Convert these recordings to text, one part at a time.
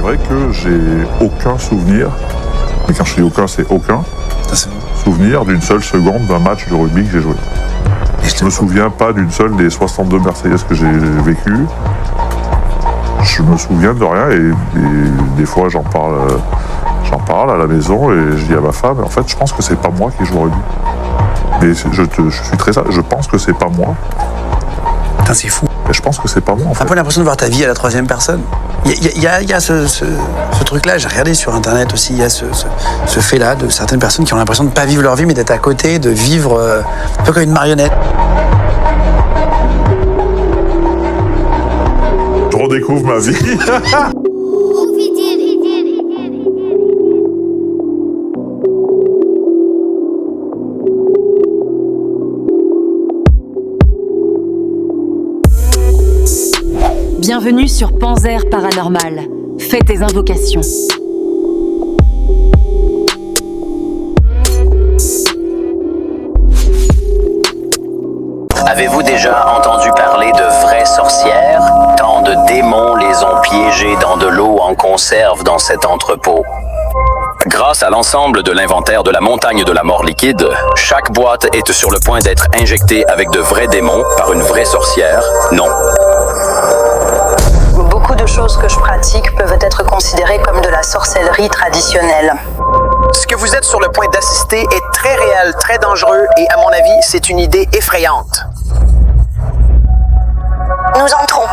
vrai que j'ai aucun souvenir, mais quand je dis aucun, c'est aucun souvenir d'une seule seconde d'un match de rugby que j'ai joué. Je me souviens pas d'une seule des 62 Marseillaises que j'ai vécues. Je me souviens de rien et des fois j'en parle à la maison et je dis à ma femme, en fait je pense que c'est pas moi qui joue au rugby. Mais je suis très ça, je pense que c'est pas moi. Putain, c'est fou. Mais je pense que c'est pas moi en fait. T'as un peu l'impression de voir ta vie à la troisième personne. Il y a ce truc-là, j'ai regardé sur internet aussi, il y a ce fait-là de certaines personnes qui ont l'impression de ne pas vivre leur vie mais d'être à côté, de vivre un peu comme une marionnette. Je redécouvre ma vie. Bienvenue sur Panzer Paranormal. Fais tes invocations. Avez-vous déjà entendu parler de vraies sorcières? Tant de démons les ont piégées dans de l'eau en conserve dans cet entrepôt. Grâce à l'ensemble de l'inventaire de la montagne de la mort liquide, chaque boîte est sur le point d'être injectée avec de vrais démons par une vraie sorcière. Non. Beaucoup de choses que je pratique peuvent être considérées comme de la sorcellerie traditionnelle. Ce que vous êtes sur le point d'assister est très réel, très dangereux et, à mon avis, c'est une idée effrayante. Nous entrons.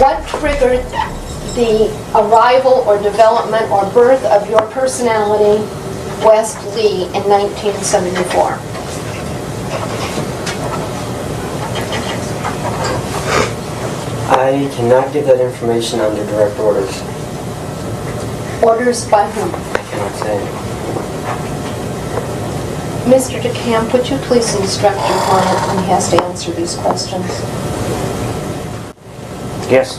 What triggered the arrival or development or birth of your personality, West Lee, in 1974? I cannot give that information under direct orders. Orders by whom? I cannot say. Mr. DeCamp, would you please instruct your client when he has to answer these questions? Yes.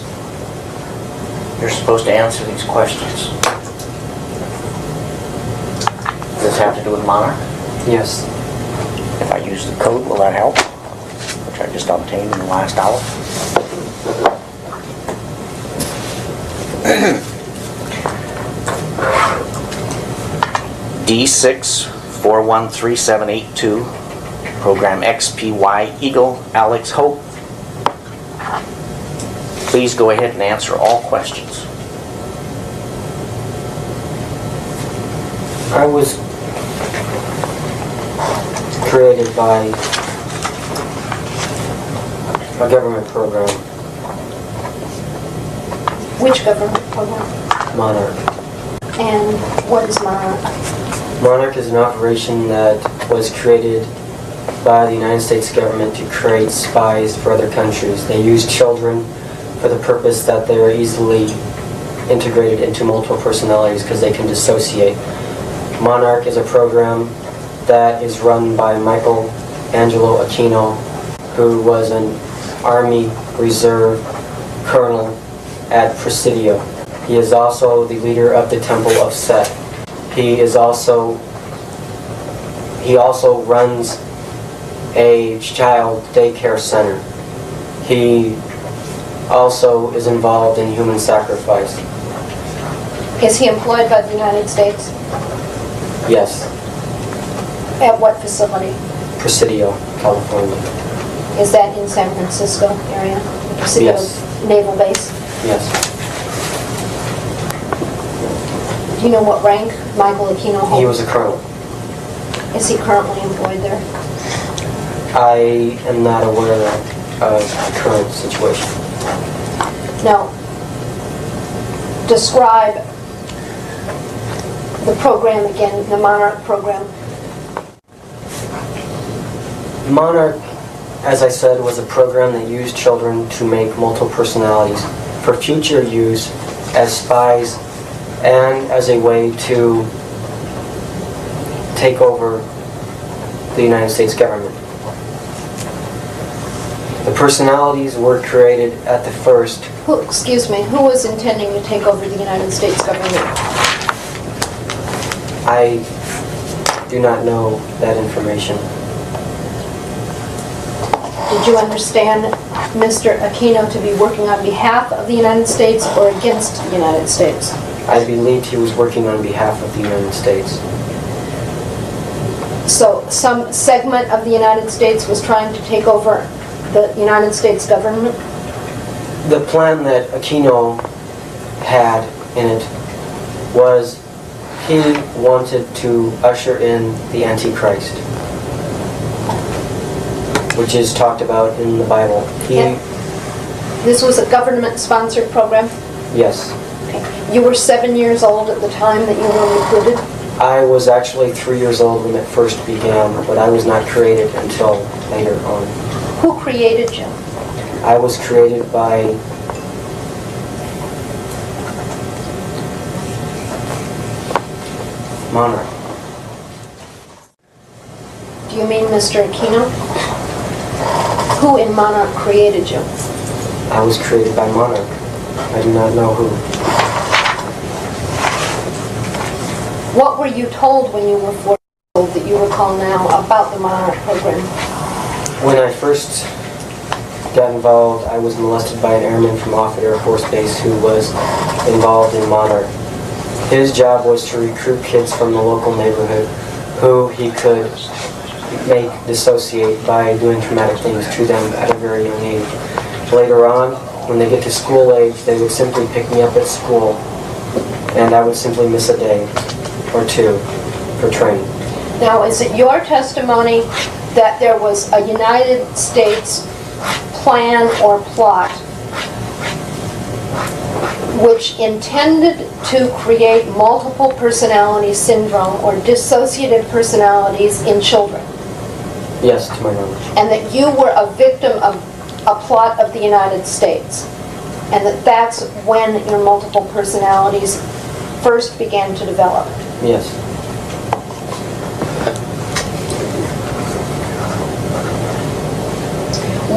You're supposed to answer these questions. Does this have to do with Monarch? Yes. If I use the code, will that help? Which I just obtained in the last hour. D6413782, program XPY Eagle Alex Hope. Please go ahead and answer all questions. I was created by a government program, Which government program? Monarch. And what is Monarch? Monarch is an operation that was created by the United States government to create spies for other countries. They use children for the purpose that they are easily integrated into multiple personalities because they can dissociate. Monarch is a program that is run by Michael Angelo Aquino, who was an Army Reserve colonel at Presidio. He is also the leader of the Temple of Set. He also runs a child daycare center. He also is involved in human sacrifice. Is he employed by the United States? Yes, At what facility? Presidio, California. Is that in San Francisco area? Presidio Yes. Naval Base? Yes. Do you know what rank Michael Aquino holds? He was a colonel. Is he currently employed there? I am not aware of the current situation. Now, describe the program again, the Monarch program. Monarch, as I said, was a program that used children to make multiple personalities for future use as spies and as a way to take over the United States government. The personalities were created at the first. Who was intending to take over the United States government? I do not know that information. Did you understand Mr. Aquino to be working on behalf of the United States or against the United States? I believed he was working on behalf of the United States. So some segment of the United States was trying to take over the United States government? The plan that Aquino had in it was he wanted to usher in the Antichrist, which is talked about in the Bible. This was a government-sponsored program? Yes. Okay. You were 7 years old at the time that you were recruited? I was actually 3 years old when it first began, but I was not created until later on. Who created you? I was created by Monarch. Do you mean Mr. Aquino? Who in Monarch created you? I was created by Monarch. I do not know who. What were you told when you were 4 years old that you recall now about the Monarch program? When I first got involved, I was molested by an airman from Offutt Air Force Base who was involved in Monarch. His job was to recruit kids from the local neighborhood who he could make dissociate by doing traumatic things to them at a very young age. Later on, when they get to school age, they would simply pick me up at school and I would simply miss a day or two for training. Now, is it your testimony that there was a United States plan or plot which intended to create multiple personality syndrome or dissociative personalities in children? Yes, to my knowledge. And that you were a victim of a plot of the United States? And that that's when your multiple personalities first began to develop? Yes.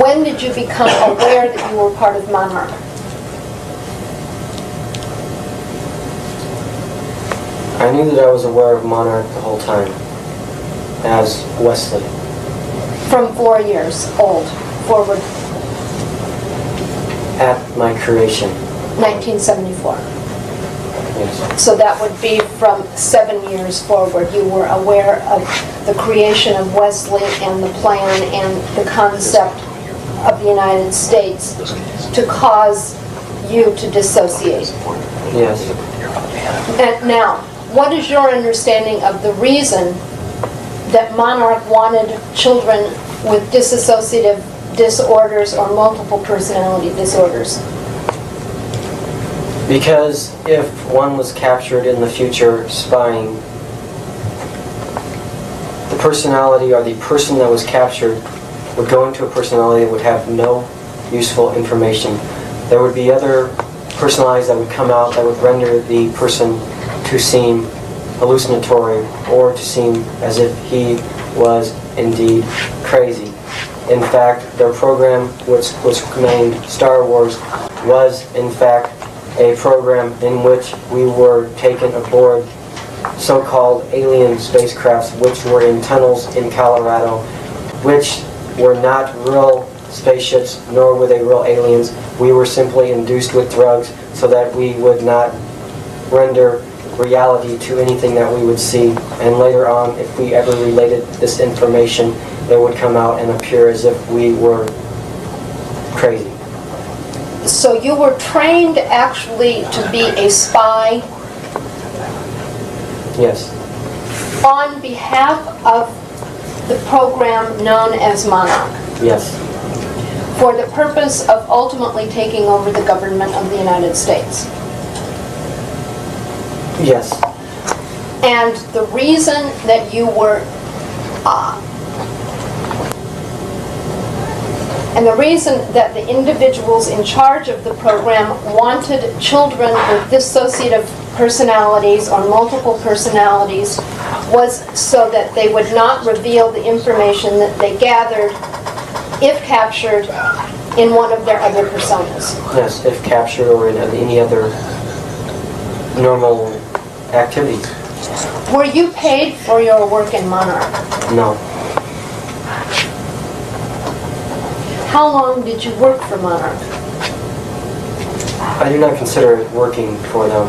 When did you become aware that you were part of Monarch? I knew that I was aware of Monarch the whole time, as Wesley. From 4 years old, forward, At my creation. 1974. Yes. So that would be from 7 years forward. You were aware of the creation of Wesley and the plan and the concept of the United States to cause you to dissociate. Yes. And now, what is your understanding of the reason that Monarch wanted children with dissociative disorders or multiple personality disorders? Because if one was captured in the future spying, the personality or the person that was captured would go into a personality that would have no useful information. There would be other personalities that would come out that would render the person to seem hallucinatory or to seem as if he was indeed crazy. In fact, their program, which was named Star Wars, was in fact a program in which we were taken aboard so-called alien spacecrafts which were in tunnels in Colorado, which were not real spaceships, nor were they real aliens. We were simply induced with drugs so that we would not render reality to anything that we would see. And later on, if we ever related this information, it would come out and appear as if we were crazy. So you were trained actually to be a spy Yes. on behalf of the program known as Monarch, Yes. for the purpose of ultimately taking over the government of the United States. Yes. And the reason that you were and the reason that the individuals in charge of the program wanted children with dissociative personalities or multiple personalities was so that they would not reveal the information that they gathered if captured in one of their other personas. Yes, if captured or in any other normal activities. Were you paid for your work in Monarch? No. How long did you work for Monarch? I do not consider it working for them.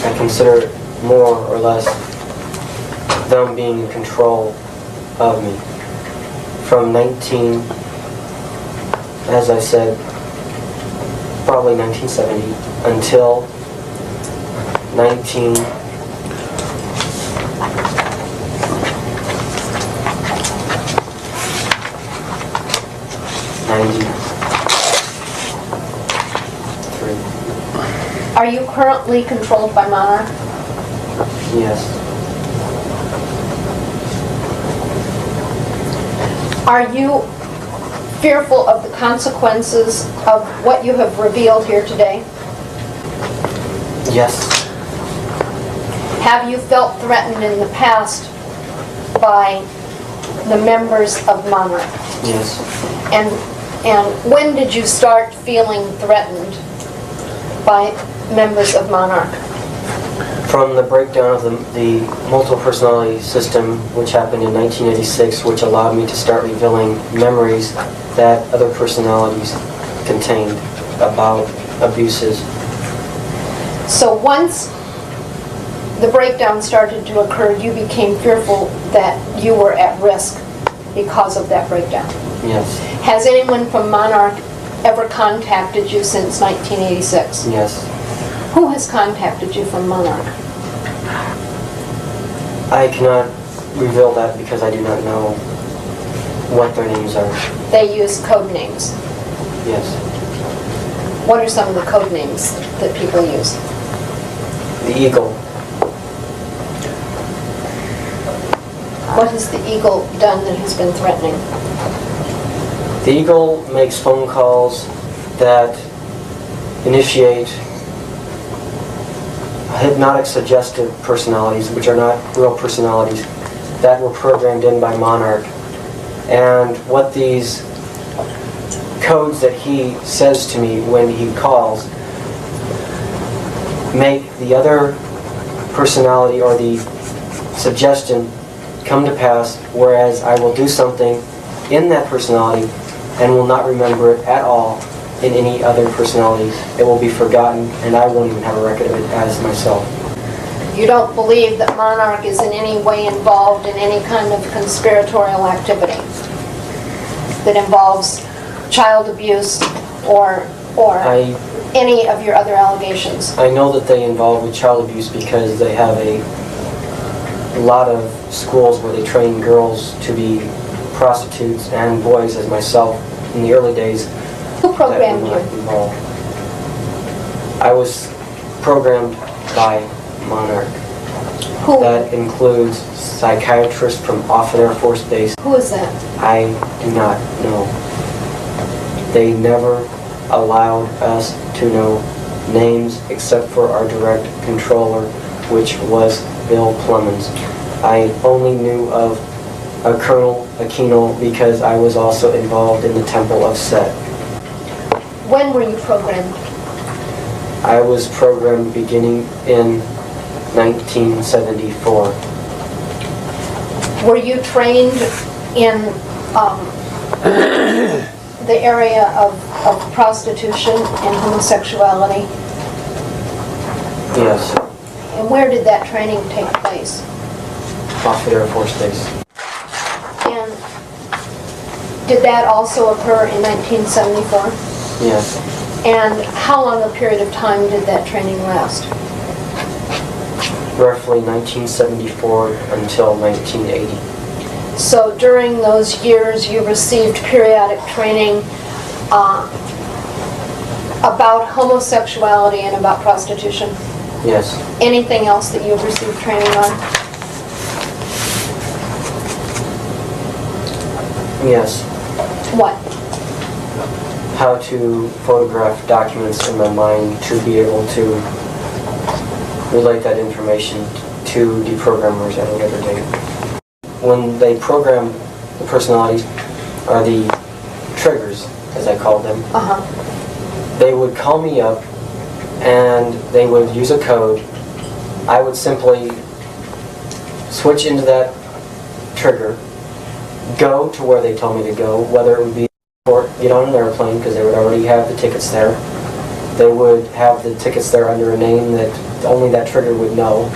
I consider it more or less them being in control of me. From 19, as I said, probably 1970 until 19. 93. Are you currently controlled by Monarch? Yes. Are you fearful of the consequences of what you have revealed here today? Yes. Have you felt threatened in the past by the members of Monarch? Yes. And when did you start feeling threatened by members of Monarch? From the breakdown of the multiple personality system, which happened in 1986, which allowed me to start revealing memories that other personalities contained about abuses. So once the breakdown started to occur, you became fearful that you were at risk because of that breakdown. Yes. Has anyone from Monarch ever contacted you since 1986? Yes. Who has contacted you from Monarch? I cannot reveal that because I do not know what their names are. They use code names. Yes. What are some of the code names that people use? The Eagle. What has the Eagle done that has been threatening? The Eagle makes phone calls that initiate hypnotic suggestive personalities, which are not real personalities, that were programmed in by Monarch. And what these codes that he says to me when he calls make the other personality or the suggestion come to pass, whereas I will do something in that personality and will not remember it at all in any other personality. It will be forgotten, and I won't even have a record of it as myself. You don't believe that Monarch is in any way involved in any kind of conspiratorial activity that involves child abuse or any of your other allegations? I know that they involve with child abuse because they have a lot of schools where they train girls to be prostitutes and boys as myself in the early days. Who programmed you? I was programmed by Monarch. Who? That includes psychiatrists from Offutt Air Force Base. Who is that? I do not know. They never allowed us to know names except for our direct controller, which was Bill Clemens. I only knew of a Colonel Aquino because I was also involved in the Temple of Set. When were you programmed? I was programmed beginning in 1974. Were you trained in the area of prostitution and homosexuality? Yes. And where did that training take place? Offutt Air Force Base. And did that also occur in 1974? Yes. And how long a period of time did that training last? Roughly 1974 until 1980. So during those years you received periodic training about homosexuality and about prostitution? Yes. Anything else that you've received training on? Yes. What? How to photograph documents in my mind to be able to relate that information to deprogrammers at a later date. When they program the personalities, or the triggers, as I call them, they would call me up and they would use a code. I would simply switch into that trigger, go to where they told me to go, whether it would be Get on an airplane because they would already have the tickets there. They would have the tickets there under a name that only that trigger would know.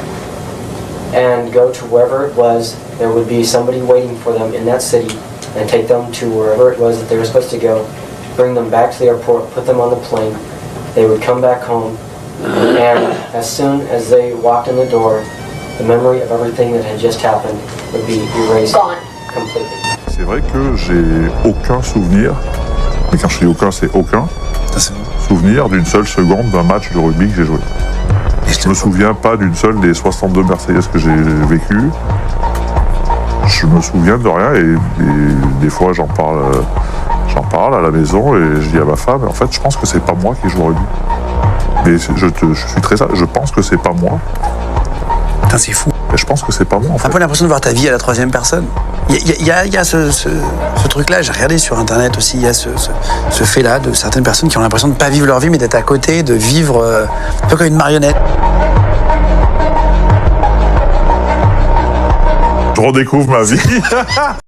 And go to wherever it was. There would be somebody waiting for them in that city and take them to wherever it was that they were supposed to go, bring them back to the airport, put them on the plane. They would come back home, and as soon as they walked in the door, the memory of everything that had just happened would be erased completely. C'est vrai que j'ai aucun souvenir, mais quand je dis aucun, c'est aucun souvenir d'une seule seconde d'un match de rugby que j'ai joué. Je me souviens pas d'une seule des 62 Marseillaises que j'ai vécues. Je me souviens de rien et des fois j'en parle à la maison et je dis à ma femme, en fait je pense que c'est pas moi qui joue au rugby. Mais je suis très je pense que c'est pas moi. Putain, c'est fou. Et je pense que c'est pas moi en fait. T'as pas l'impression de voir ta vie à la troisième personne. Il y a ce truc-là, j'ai regardé sur internet aussi, il y a ce fait-là de certaines personnes qui ont l'impression de pas vivre leur vie mais d'être à côté, de vivre un peu comme une marionnette. Je redécouvre ma vie.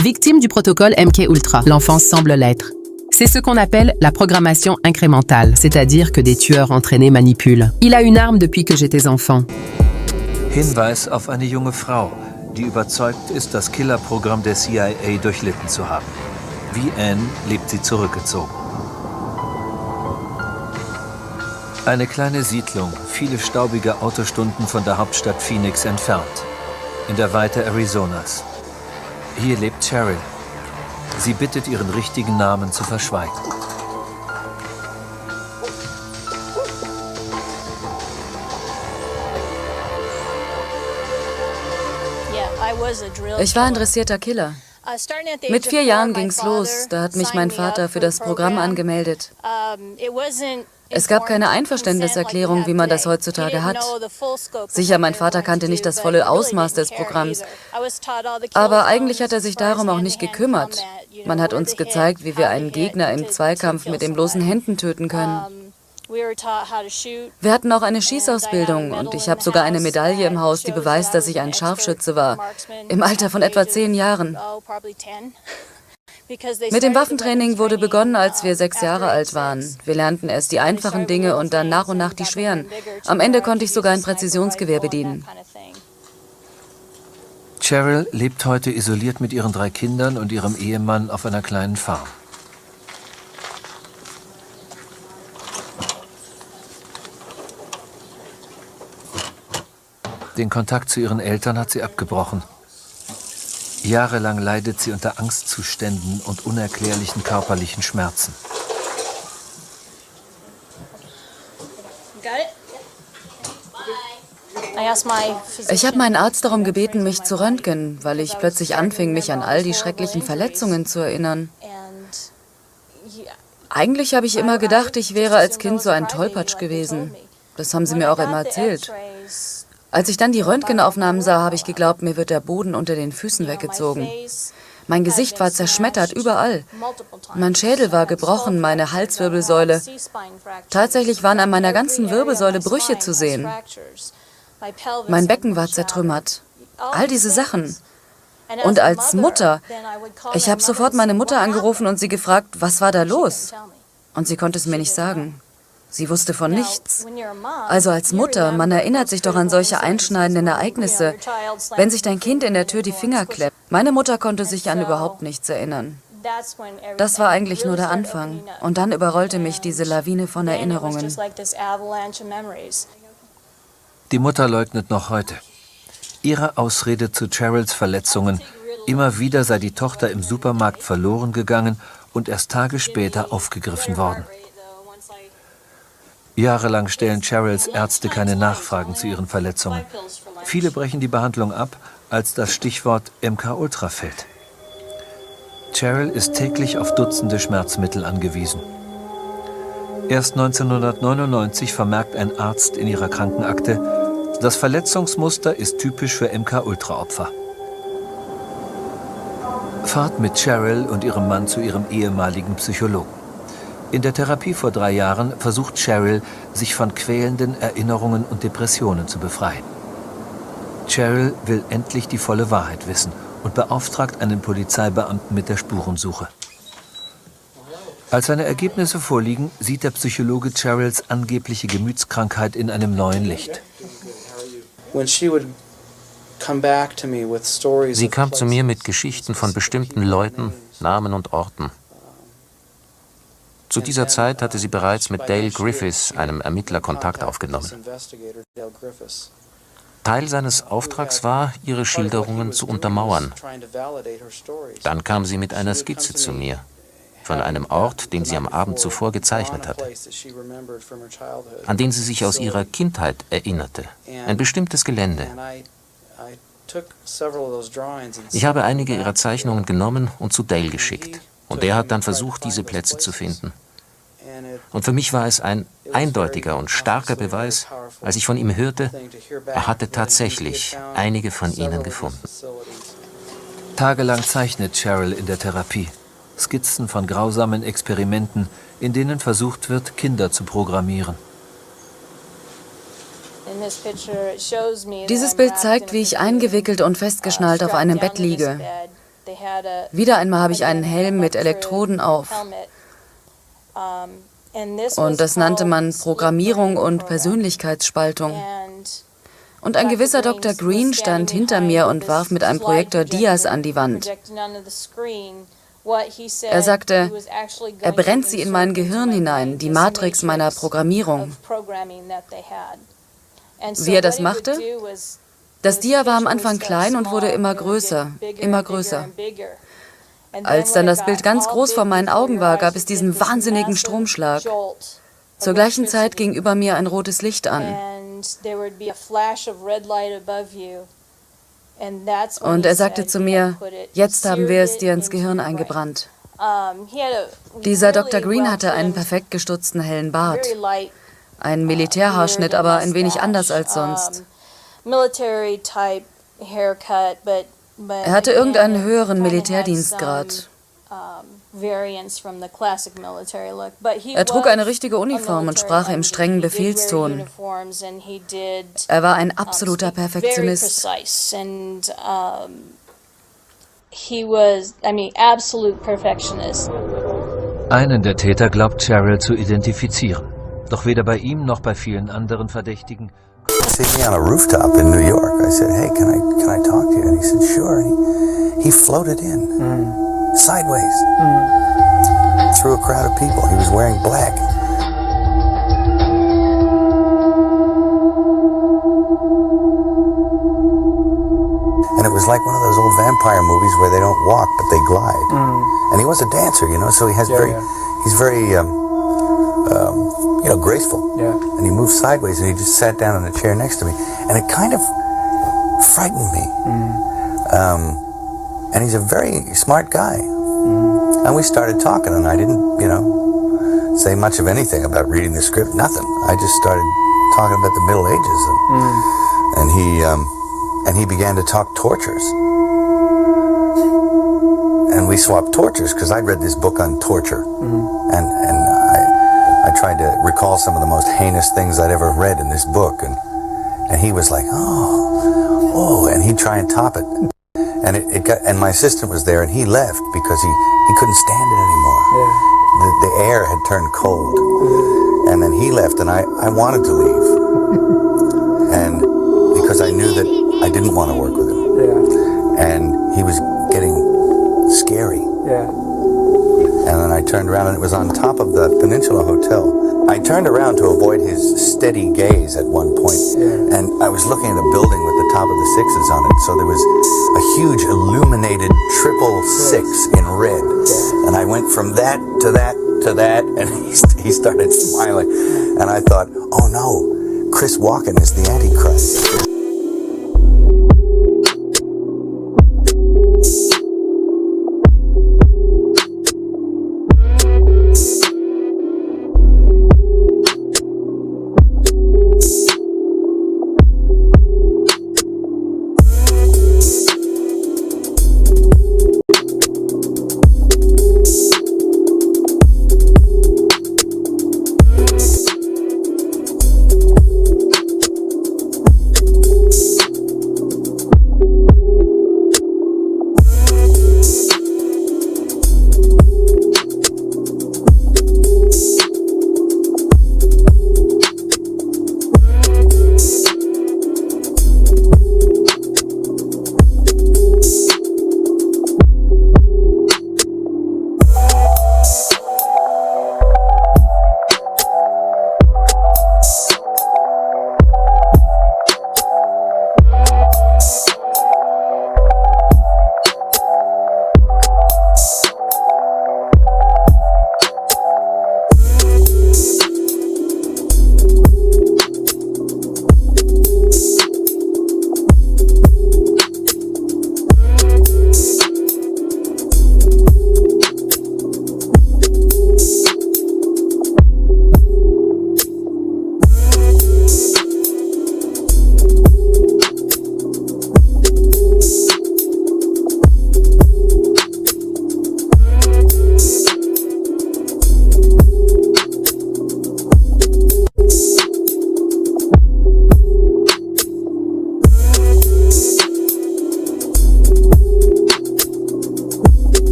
Victime du protocole MK-Ultra, l'enfance semble l'être. C'est ce qu'on appelle la programmation incrémentale, c'est-à-dire que des tueurs entraînés manipulent. Il a une arme depuis que j'étais enfant. Hinweis auf eine junge Frau, die überzeugt ist, das Killerprogramm der CIA durchlitten zu haben. Wie Anne lebt sie zurückgezogen. Eine kleine Siedlung, viele staubige Autostunden von der Hauptstadt Phoenix entfernt, in der Weite Arizonas. Hier lebt Cheryl. Sie bittet, ihren richtigen Namen zu verschweigen. Ich war ein dressierter Killer. Mit 4 Jahren ging's los, da hat mich mein Vater für das Programm angemeldet. Es gab keine Einverständniserklärung, wie man das heutzutage hat. Sicher, mein Vater kannte nicht das volle Ausmaß des Programms. Aber eigentlich hat er sich darum auch nicht gekümmert. Man hat uns gezeigt, wie wir einen Gegner im Zweikampf mit den bloßen Händen töten können. Wir hatten auch eine Schießausbildung und ich habe sogar eine Medaille im Haus, die beweist, dass ich ein Scharfschütze war, im Alter von etwa 10 Jahren. Mit dem Waffentraining wurde begonnen, als wir 6 Jahre alt waren. Wir lernten erst die einfachen Dinge und dann nach und nach die schweren. Am Ende konnte ich sogar ein Präzisionsgewehr bedienen. Cheryl lebt heute isoliert mit ihren 3 Kindern und ihrem Ehemann auf einer kleinen Farm. Den Kontakt zu ihren Eltern hat sie abgebrochen. Jahrelang leidet sie unter Angstzuständen und unerklärlichen körperlichen Schmerzen. Ich habe meinen Arzt darum gebeten, mich zu röntgen, weil ich plötzlich anfing, mich an all die schrecklichen Verletzungen zu erinnern. Eigentlich habe ich immer gedacht, ich wäre als Kind so ein Tollpatsch gewesen. Das haben sie mir auch immer erzählt. Als ich dann die Röntgenaufnahmen sah, habe ich geglaubt, mir wird der Boden unter den Füßen weggezogen. Mein Gesicht war zerschmettert, überall. Mein Schädel war gebrochen, meine Halswirbelsäule. Tatsächlich waren an meiner ganzen Wirbelsäule Brüche zu sehen. Mein Becken war zertrümmert. All diese Sachen. Und als Mutter, ich habe sofort meine Mutter angerufen und sie gefragt, was war da los? Und sie konnte es mir nicht sagen. Sie wusste von nichts. Also als Mutter, man erinnert sich doch an solche einschneidenden Ereignisse, wenn sich dein Kind in der Tür die Finger klemmt. Meine Mutter konnte sich an überhaupt nichts erinnern. Das war eigentlich nur der Anfang. Und dann überrollte mich diese Lawine von Erinnerungen. Die Mutter leugnet noch heute. Ihre Ausrede zu Cheryls Verletzungen: immer wieder sei die Tochter im Supermarkt verloren gegangen und erst Tage später aufgegriffen worden. Jahrelang stellen Cheryls Ärzte keine Nachfragen zu ihren Verletzungen. Viele brechen die Behandlung ab, als das Stichwort MK-Ultra fällt. Cheryl ist täglich auf Dutzende Schmerzmittel angewiesen. Erst 1999 vermerkt ein Arzt in ihrer Krankenakte, das Verletzungsmuster ist typisch für MK-Ultra-Opfer. Fahrt mit Cheryl und ihrem Mann zu ihrem ehemaligen Psychologen. In der Therapie vor 3 Jahren versucht Cheryl, sich von quälenden Erinnerungen und Depressionen zu befreien. Cheryl will endlich die volle Wahrheit wissen und beauftragt einen Polizeibeamten mit der Spurensuche. Als seine Ergebnisse vorliegen, sieht der Psychologe Cheryls angebliche Gemütskrankheit in einem neuen Licht. Sie kam zu mir mit Geschichten von bestimmten Leuten, Namen und Orten. Zu dieser Zeit hatte sie bereits mit Dale Griffiths, einem Ermittler, Kontakt aufgenommen. Teil seines Auftrags war, ihre Schilderungen zu untermauern. Dann kam sie mit einer Skizze zu mir, von einem Ort, den sie am Abend zuvor gezeichnet hatte, an den sie sich aus ihrer Kindheit erinnerte, ein bestimmtes Gelände. Ich habe einige ihrer Zeichnungen genommen und zu Dale geschickt, und er hat dann versucht, diese Plätze zu finden. Und für mich war es ein eindeutiger und starker Beweis, als ich von ihm hörte, er hatte tatsächlich einige von ihnen gefunden. Tagelang zeichnet Cheryl in der Therapie. Skizzen von grausamen Experimenten, in denen versucht wird, Kinder zu programmieren. Dieses Bild zeigt, wie ich eingewickelt und festgeschnallt auf einem Bett liege. Wieder einmal habe ich einen Helm mit Elektroden auf. Und das nannte man Programmierung und Persönlichkeitsspaltung. Und ein gewisser Dr. Green stand hinter mir und warf mit einem Projektor Dias an die Wand. Er sagte, er brennt sie in mein Gehirn hinein, die Matrix meiner Programmierung. Wie er das machte? Das Dia war am Anfang klein und wurde immer größer, immer größer. Als dann das Bild ganz groß vor meinen Augen war, gab es diesen wahnsinnigen Stromschlag. Zur gleichen Zeit ging über mir ein rotes Licht an. Und er sagte zu mir, jetzt haben wir es dir ins Gehirn eingebrannt. Dieser Dr. Green hatte einen perfekt gestutzten hellen Bart. Ein Militärhaarschnitt, aber ein wenig anders als sonst. Er hatte irgendeinen höheren Militärdienstgrad. Er trug eine richtige Uniform und sprach im strengen Befehlston. Er war ein absoluter Perfektionist. Einen der Täter glaubt Cheryl zu identifizieren. Doch weder bei ihm noch bei vielen anderen Verdächtigen. See me on a rooftop in New York. I said, "Hey, can I talk to you?" And he said, "Sure." And he floated in sideways through a crowd of people. He was wearing black. And it was like one of those old vampire movies where they don't walk but they glide. And he was a dancer, you know, so he has he's very graceful. And he moved sideways and he just sat down in a chair next to me. And it kind of frightened me. And he's a very smart guy. And we started talking and I didn't, say much of anything about reading the script, nothing. I just started talking about the Middle Ages. And he began to talk tortures. And we swapped tortures because I'd read this book on torture. And I tried to recall some of the most heinous things I'd ever read in this book, and he was like, oh, and he'd try and top it, and my assistant was there, and he left because he couldn't stand it anymore. The air had turned cold, and then he left, and I wanted to leave, and because I knew that I didn't want to work with him, and he was getting scary. And then I turned around and it was on top of the Peninsula Hotel. I turned around to avoid his steady gaze at one point. And I was looking at a building with the top of the sixes on it. So there was a huge illuminated 666 in red. And I went from that to that to that. And he started smiling. And I thought, oh no, Chris Walken is the Antichrist.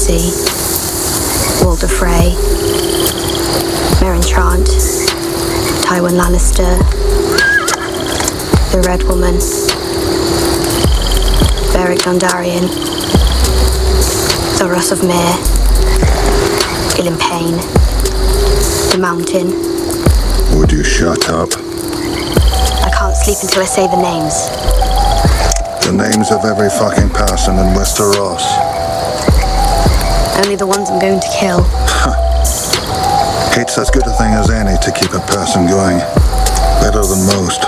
Khaleesi, Walder Frey, Meryn Trant, Tywin Lannister, the Red Woman, Beric Dondarrion, Thoros of Myr, Ilyn Payne, the Mountain. Would you shut up? I can't sleep until I say the names. The names of every fucking person in Westeros. Only the ones I'm going to kill. Hate's as good a thing as any to keep a person going. Better than most.